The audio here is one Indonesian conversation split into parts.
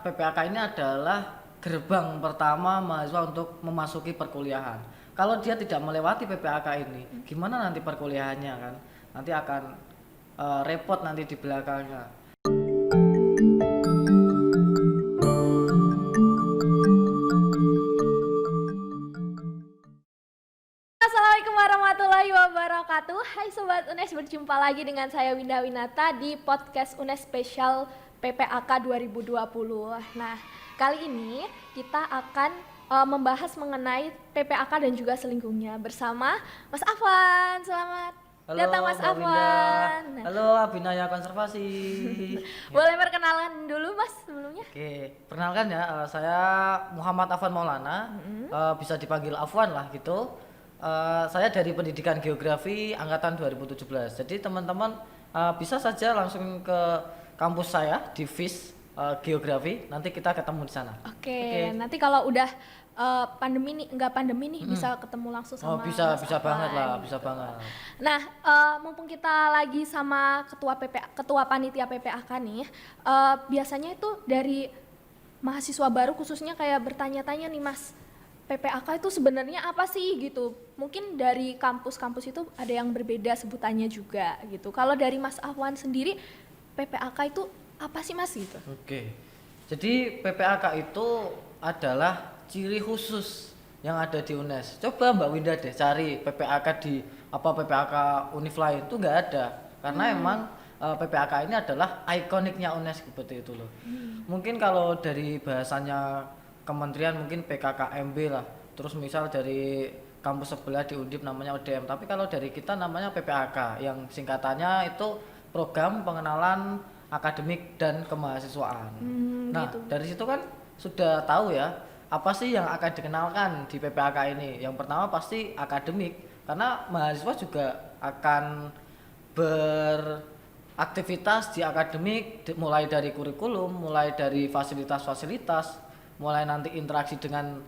PPAK ini adalah gerbang pertama mahasiswa untuk memasuki perkuliahan. Kalau dia tidak melewati PPAK ini, gimana nanti perkuliahannya kan? Nanti akan repot nanti di belakangnya. Assalamualaikum warahmatullahi wabarakatuh. Hai Sobat UNES, berjumpa lagi dengan saya Winda Winata di podcast UNES Spesial PPAK 2020. Nah, kali ini kita akan membahas mengenai PPAK dan juga selingkuhnya bersama Mas Afwan. Selamat Halo datang Mas Mbak Winda. Afwan. Nah, Halo Abinaya Konservasi. boleh perkenalan dulu Mas sebelumnya? Oke, perkenalkan ya, saya Muhammad Afwan Maulana, bisa dipanggil Afwan lah gitu. Saya dari Pendidikan Geografi Angkatan 2017. Jadi teman-teman bisa saja langsung ke kampus saya di FIS Geografi. Nanti kita ketemu di sana. Oke, nanti kalau udah pandemi nih, enggak pandemi nih, bisa ketemu langsung sama bisa Mas banget Afwan, lah, gitu. bisa banget. Nah, mumpung kita lagi sama ketua panitia PPAK nih, biasanya itu dari mahasiswa baru khususnya kayak bertanya-tanya nih Mas, PPAK itu sebenarnya apa sih gitu? Mungkin dari kampus-kampus itu ada yang berbeda sebutannya juga gitu. Kalau dari Mas Afwan sendiri, PPAK itu apa sih Mas gitu? Oke. Jadi PPAK itu adalah ciri khusus yang ada di UNES. Coba Mbak Winda deh cari PPAK di PPAK univ lain, itu nggak ada. Karena emang PPAK ini adalah ikoniknya UNES seperti itu loh. Mungkin kalau dari bahasanya kementerian mungkin PKKMB lah. Terus misal dari kampus sebelah di Undip namanya ODM. Tapi kalau dari kita namanya PPAK yang singkatannya itu Program Pengenalan Akademik dan Kemahasiswaan. Nah, Gitu. dari situ kan sudah tahu ya, apa sih yang akan dikenalkan di PPAK ini. Yang pertama pasti akademik, karena mahasiswa juga akan beraktivitas di akademik, mulai dari kurikulum, mulai dari fasilitas-fasilitas, mulai nanti interaksi dengan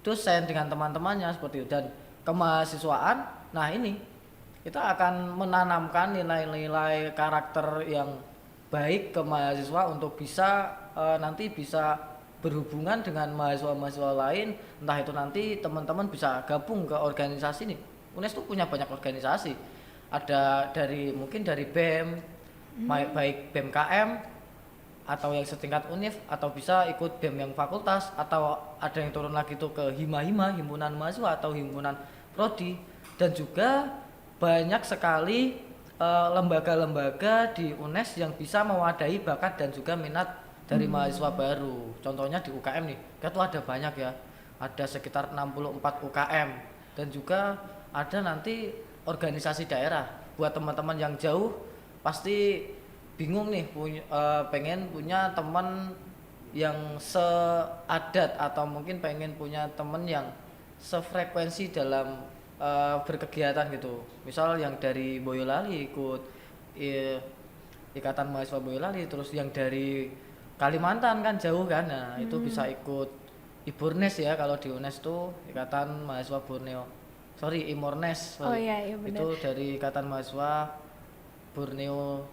dosen, dengan teman-temannya seperti itu. Dan kemahasiswaan, nah ini kita akan menanamkan nilai-nilai karakter yang baik ke mahasiswa untuk bisa nanti bisa berhubungan dengan mahasiswa-mahasiswa lain, entah itu nanti teman-teman bisa gabung ke organisasi nih. UNES tuh punya banyak organisasi, ada dari mungkin dari BEM, baik BEM KM atau yang setingkat univ, atau bisa ikut BEM yang fakultas, atau ada yang turun lagi tuh ke hima-hima, himpunan mahasiswa atau himpunan prodi. Dan juga banyak sekali lembaga-lembaga di UNES yang bisa mewadahi bakat dan juga minat dari mahasiswa baru. Contohnya di UKM nih, kita tuh ada banyak ya, ada sekitar 64 UKM. Dan juga ada nanti organisasi daerah. Buat teman-teman yang jauh pasti bingung nih, pengen punya teman yang seadat, atau mungkin pengen punya teman yang sefrekuensi dalam berkegiatan gitu. Misal yang dari Boyolali ikut Ikatan Mahasiswa Boyolali, terus yang dari Kalimantan kan jauh kan, nah itu bisa ikut Ibornes ya, kalau di UNES tuh Ikatan Mahasiswa Borneo, Imornes, Oh iya benar. itu dari Ikatan Mahasiswa Borneo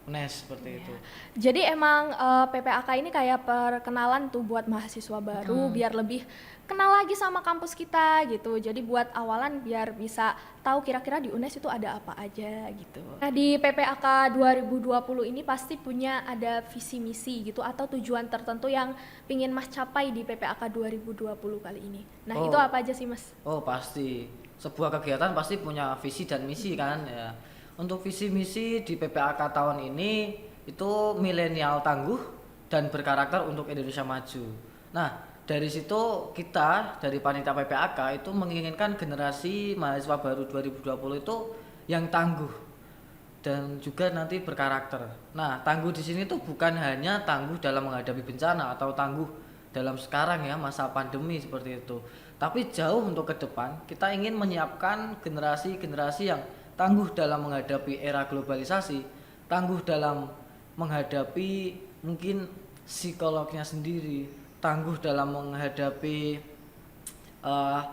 UNES seperti itu. Jadi emang PPAK ini kayak perkenalan tuh buat mahasiswa baru biar lebih kenal lagi sama kampus kita gitu. Jadi buat awalan biar bisa tahu kira-kira di UNES itu ada apa aja gitu. Nah, di PPAK 2020 ini pasti punya ada visi misi gitu atau tujuan tertentu yang pingin Mas capai di PPAK 2020 kali ini. Nah, itu apa aja sih Mas? Oh pasti, sebuah kegiatan pasti punya visi dan misi kan ya. Untuk visi misi di PPAK tahun ini itu milenial tangguh dan berkarakter untuk Indonesia maju. Nah, dari situ kita dari panitia PPAK itu menginginkan generasi mahasiswa baru 2020 itu yang tangguh dan juga nanti berkarakter. Nah, tangguh di sini tuh bukan hanya tangguh dalam menghadapi bencana atau tangguh dalam sekarang ya, masa pandemi seperti itu. Tapi jauh untuk ke depan, kita ingin menyiapkan generasi-generasi yang tangguh dalam menghadapi era globalisasi, tangguh dalam menghadapi mungkin psikolognya sendiri, tangguh dalam menghadapi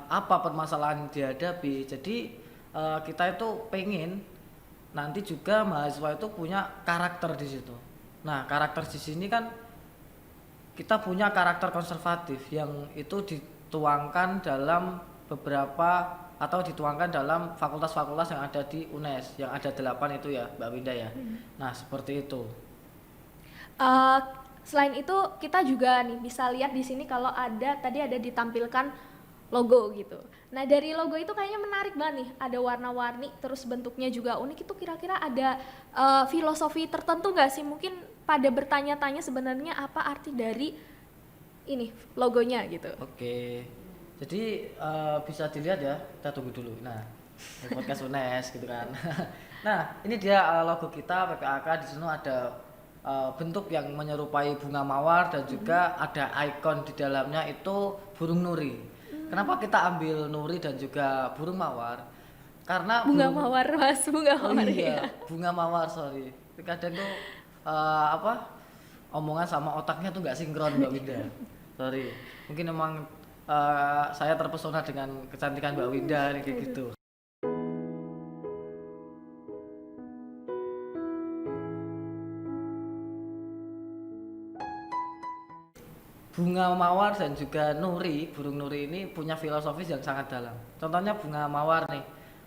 apa permasalahan yang dihadapi. Jadi kita itu pengen nanti juga mahasiswa itu punya karakter di situ. Nah, karakter di sini kan kita punya karakter konservatif yang itu dituangkan dalam beberapa atau dituangkan dalam fakultas-fakultas yang ada di UNES, yang ada 8 itu ya Mbak Winda ya. Nah seperti itu. Uh, Selain itu kita juga nih bisa lihat di sini kalau tadi ada ditampilkan logo gitu. Nah dari logo itu kayaknya menarik banget nih, ada warna-warni, terus bentuknya juga unik. Itu kira-kira ada filosofi tertentu nggak sih? Mungkin pada bertanya-tanya sebenarnya apa arti dari ini logonya gitu. Oke, jadi bisa dilihat ya, kita tunggu dulu. Nah, ini podcast UNES gitu kan. Nah, ini dia logo kita PPAK. Di sini ada bentuk yang menyerupai bunga mawar dan juga ada ikon di dalamnya itu burung nuri. Kenapa kita ambil nuri dan juga burung mawar? Karena bunga mawar mas, bunga mawar iya, ya. bunga mawar sorry. Kadang tuh omongan sama otaknya tuh nggak sinkron Mbak Winda. Sorry, mungkin emang saya terpesona dengan kecantikan Mbak Winda nih kayak gitu. Bunga mawar dan juga nuri, burung nuri ini punya filosofis yang sangat dalam. Contohnya bunga mawar nih.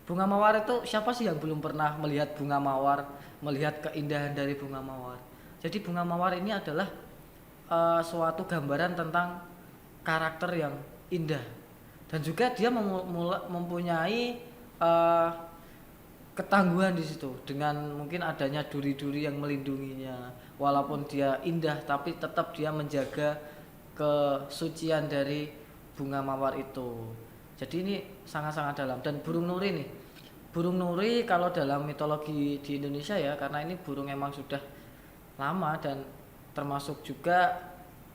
Bunga mawar itu siapa sih yang belum pernah melihat bunga mawar, melihat keindahan dari bunga mawar. Jadi bunga mawar ini adalah suatu gambaran tentang karakter yang indah. Dan juga dia mempunyai ketangguhan di situ dengan mungkin adanya duri-duri yang melindunginya. Walaupun dia indah tapi tetap dia menjaga kesucian dari bunga mawar itu. Jadi ini sangat-sangat dalam. Dan burung nuri nih, burung nuri kalau dalam mitologi di Indonesia ya, karena ini burung emang sudah lama dan termasuk juga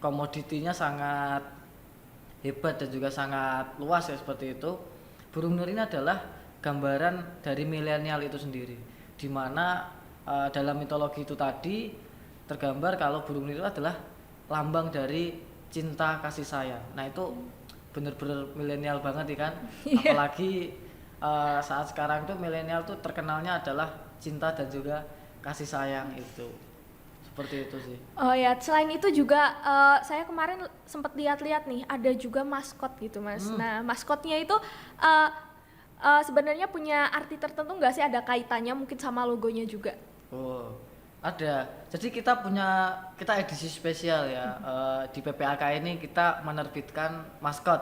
komoditinya sangat hebat dan juga sangat luas ya seperti itu. Burung nuri ini adalah gambaran dari milenial itu sendiri, dimana dalam mitologi itu tadi tergambar kalau burung nuri itu adalah lambang dari cinta kasih sayang. Nah itu bener-bener milenial banget ya kan. Apalagi saat sekarang tuh milenial tuh terkenalnya adalah cinta dan juga kasih sayang itu. Seperti itu sih. Oh ya, selain itu juga saya kemarin sempat lihat-lihat nih, ada juga maskot gitu mas. Nah maskotnya itu sebenarnya punya arti tertentu nggak sih? Ada kaitannya mungkin sama logonya juga? Oh ada. Jadi kita edisi spesial ya. Di PPAK ini kita menerbitkan maskot.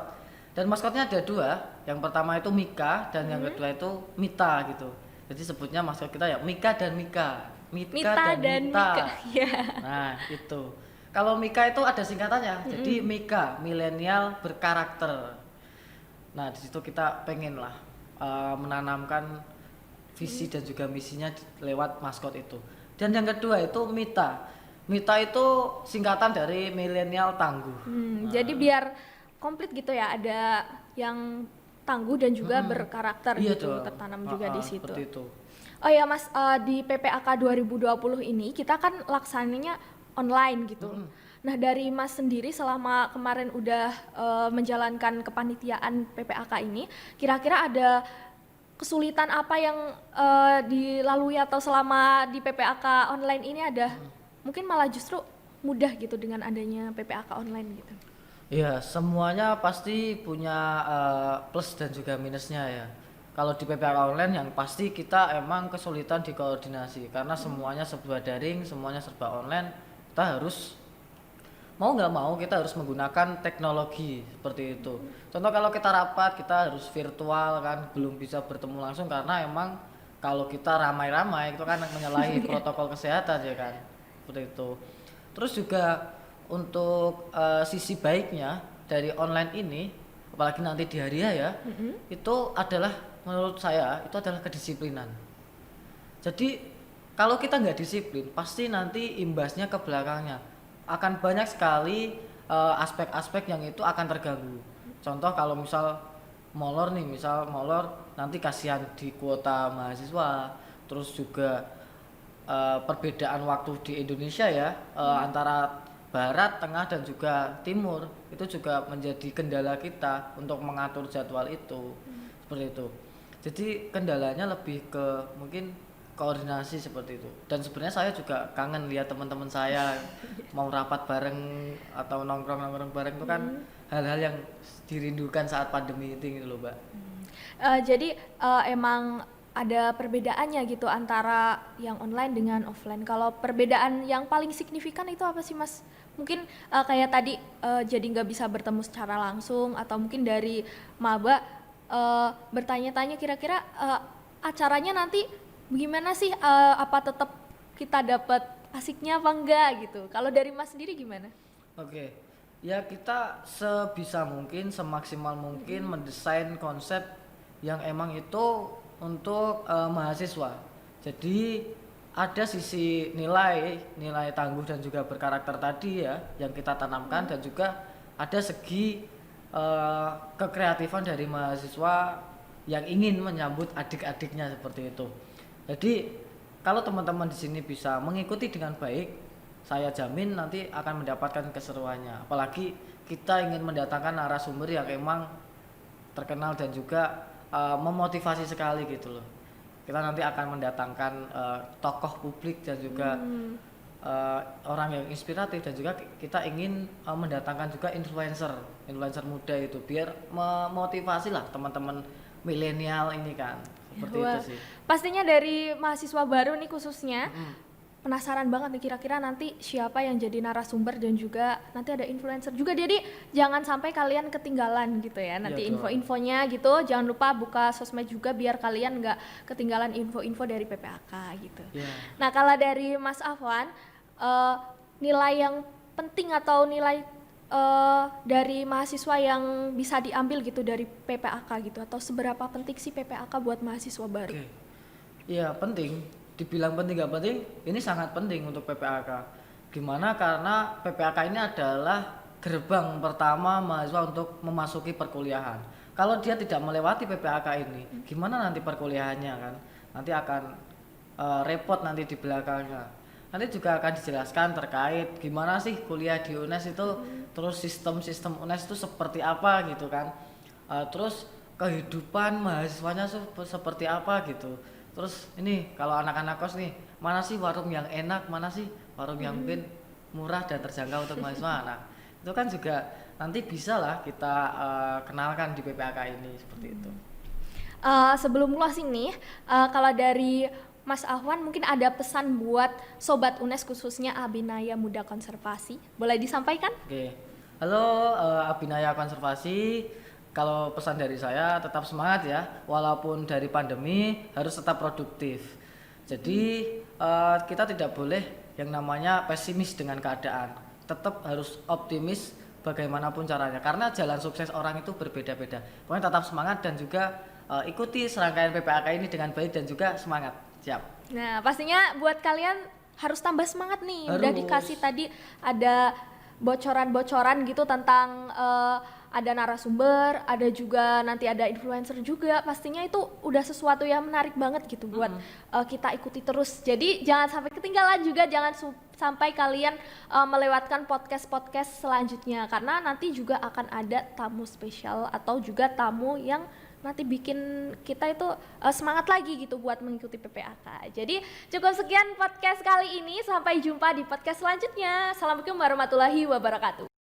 Dan maskotnya ada 2. Yang pertama itu Mika dan yang kedua itu Mita gitu. Jadi sebutnya maskot kita ya Mika dan Mika. Mita dan Mita. Yeah. Nah, itu. Kalau Mika itu ada singkatannya. Jadi Mika, milenial berkarakter. Nah, di situ kita pengen lah menanamkan visi dan juga misinya lewat maskot itu. Dan yang kedua itu Mita. Mita itu singkatan dari milenial tangguh. Jadi biar komplit gitu ya, ada yang tangguh dan juga berkarakter iya gitu, dong. tertanam juga di situ. Seperti itu. Oh ya mas, di PPAK 2020 ini kita kan laksananya online gitu. Nah dari mas sendiri selama kemarin udah menjalankan kepanitiaan PPAK ini, kira-kira ada kesulitan apa yang dilalui atau selama di PPAK online ini ada mungkin malah justru mudah gitu dengan adanya PPAK online gitu? Iya, semuanya pasti punya plus dan juga minusnya ya. Kalau di PPAK online yang pasti kita emang kesulitan di koordinasi karena semuanya serba daring, semuanya serba online. Kita harus mau nggak mau kita harus menggunakan teknologi seperti itu. Contoh kalau kita rapat kita harus virtual kan, belum bisa bertemu langsung karena emang kalau kita ramai-ramai itu kan menyalahi protokol kesehatan ya kan, seperti itu. Terus juga untuk sisi baiknya dari online ini, apalagi nanti di hari ya, itu adalah menurut saya itu adalah kedisiplinan. Jadi kalau kita nggak disiplin, pasti nanti imbasnya ke belakangnya akan banyak sekali aspek-aspek yang itu akan terganggu. Contoh kalau misal molor nih, nanti kasihan di kuota mahasiswa, terus juga perbedaan waktu di Indonesia ya antara barat, tengah dan juga timur itu juga menjadi kendala kita untuk mengatur jadwal itu seperti itu. Jadi kendalanya lebih ke mungkin koordinasi seperti itu. Dan sebenarnya saya juga kangen lihat teman-teman saya mau rapat bareng atau nongkrong bareng itu kan hal-hal yang dirindukan saat pandemi itu gitu loh, Mbak. Jadi emang ada perbedaannya gitu antara yang online dengan offline. Kalau perbedaan yang paling signifikan itu apa sih, Mas? Mungkin kayak tadi jadi nggak bisa bertemu secara langsung, atau mungkin dari maba bertanya-tanya kira-kira acaranya nanti gimana sih, apa tetap kita dapat asiknya apa enggak gitu. Kalau dari Mas sendiri gimana? Oke. Ya kita sebisa mungkin, semaksimal mungkin mendesain konsep yang emang itu untuk mahasiswa. Jadi ada sisi nilai tangguh dan juga berkarakter tadi ya yang kita tanamkan, dan juga ada segi kekreatifan dari mahasiswa yang ingin menyambut adik-adiknya seperti itu. Jadi kalau teman-teman di sini bisa mengikuti dengan baik, saya jamin nanti akan mendapatkan keseruannya. Apalagi kita ingin mendatangkan narasumber yang emang terkenal dan juga memotivasi sekali gitu loh. Kita nanti akan mendatangkan tokoh publik dan juga orang yang inspiratif, dan juga kita ingin mendatangkan juga influencer muda itu biar memotivasi lah teman-teman milenial ini kan. Seperti Wah, itu sih. pastinya dari mahasiswa baru nih khususnya penasaran banget nih kira-kira nanti siapa yang jadi narasumber, dan juga nanti ada influencer juga. Jadi jangan sampai kalian ketinggalan gitu ya nanti info-infonya gitu. Jangan lupa buka sosmed juga biar kalian nggak ketinggalan info-info dari PPAK gitu. Nah kalau dari Mas Afwan, nilai yang penting atau nilai dari mahasiswa yang bisa diambil gitu dari PPAK gitu, atau seberapa penting sih PPAK buat mahasiswa baru? Iya penting, dibilang penting gak penting, ini sangat penting untuk PPAK. Gimana? Karena PPAK ini adalah gerbang pertama mahasiswa untuk memasuki perkuliahan. Kalau dia tidak melewati PPAK ini, gimana nanti perkuliahannya kan? Nanti akan repot nanti di belakangnya. Nanti juga akan dijelaskan terkait gimana sih kuliah di UNES itu, terus sistem UNES itu seperti apa gitu kan, terus kehidupan mahasiswanya seperti apa gitu. Terus ini kalau anak-anak kos nih, mana sih warung yang enak, mana sih warung yang mungkin murah dan terjangkau untuk mahasiswa. Nah itu kan juga nanti bisa lah kita kenalkan di PPAK ini seperti itu. Sebelum closing nih, kalau dari Mas Ahwan mungkin ada pesan buat Sobat UNES khususnya Abinaya Muda Konservasi, boleh disampaikan? Oke, halo Abinaya Konservasi, kalau pesan dari saya tetap semangat ya, walaupun dari pandemi harus tetap produktif. Jadi kita tidak boleh yang namanya pesimis dengan keadaan, tetap harus optimis bagaimanapun caranya, karena jalan sukses orang itu berbeda-beda. Pokoknya tetap semangat dan juga ikuti serangkaian PPAK ini dengan baik dan juga semangat. Siap. Nah pastinya buat kalian harus tambah semangat nih. Udah dikasih tadi ada bocoran-bocoran gitu tentang ada narasumber, ada juga nanti ada influencer juga. Pastinya itu udah sesuatu yang menarik banget gitu buat kita ikuti terus. Jadi jangan sampai ketinggalan juga, jangan sampai kalian melewatkan podcast-podcast selanjutnya, karena nanti juga akan ada tamu spesial atau juga tamu yang nanti bikin kita itu semangat lagi gitu buat mengikuti PPAK. Jadi cukup sekian podcast kali ini, sampai jumpa di podcast selanjutnya. Assalamualaikum warahmatullahi wabarakatuh.